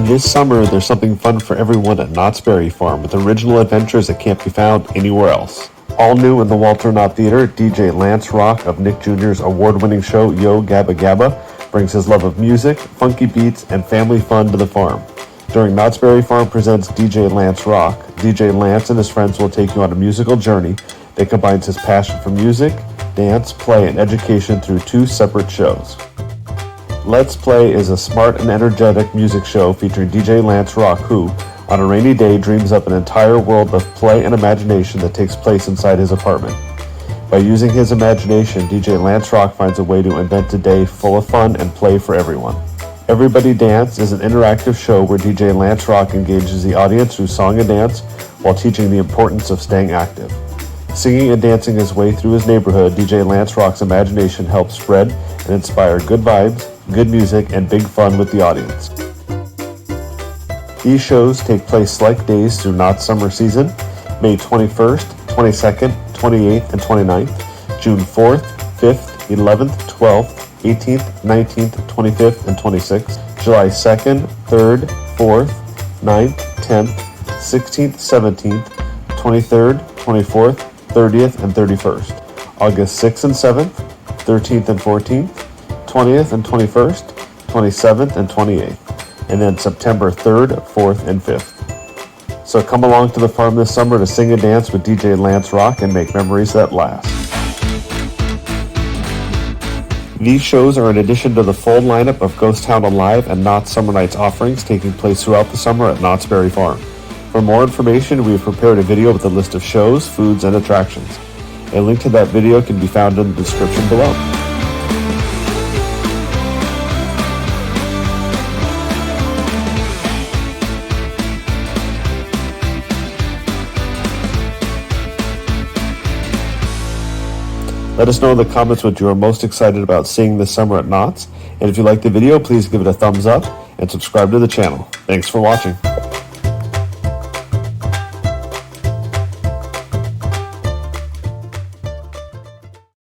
This summer, there's something fun for everyone at Knott's Berry Farm with original adventures that can't be found anywhere else. All new in the Walter Knott Theater, DJ Lance Rock of Nick Jr.'s award-winning show Yo Gabba Gabba brings his love of music, funky beats, and family fun to the farm. During Knott's Berry Farm presents DJ Lance Rock, DJ Lance and his friends will take you on a musical journey that combines his passion for music, dance, play, and education through 2 separate shows. Let's Play is a smart and energetic music show featuring DJ Lance Rock who, on a rainy day, dreams up an entire world of play and imagination that takes place inside his apartment. By using his imagination, DJ Lance Rock finds a way to invent a day full of fun and play for everyone. Everybody Dance is an interactive show where DJ Lance Rock engages the audience through song and dance while teaching the importance of staying active. Singing and dancing his way through his neighborhood, DJ Lance Rock's imagination helps spread and inspire good vibes, good music, and big fun with the audience. These shows take place select days through Knott's summer season, May 21st, 22nd, 28th, and 29th, June 4th, 5th, 11th, 12th, 18th, 19th, 25th, and 26th, July 2nd, 3rd, 4th, 9th, 10th, 16th, 17th, 23rd, 24th, 30th, and 31st, August 6th and 7th, 13th and 14th, 20th and 21st, 27th and 28th, and then September 3rd, 4th, and 5th. So come along to the farm this summer to sing and dance with DJ Lance Rock and make memories that last. These shows are in addition to the full lineup of Ghost Town Alive and Knott's Summer Nights offerings taking place throughout the summer at Knott's Berry Farm. For more information, we have prepared a video with a list of shows, foods, and attractions. A link to that video can be found in the description below. Let us know in the comments what you are most excited about seeing this summer at Knott's. And if you liked the video, please give it a thumbs up and subscribe to the channel. Thanks for watching.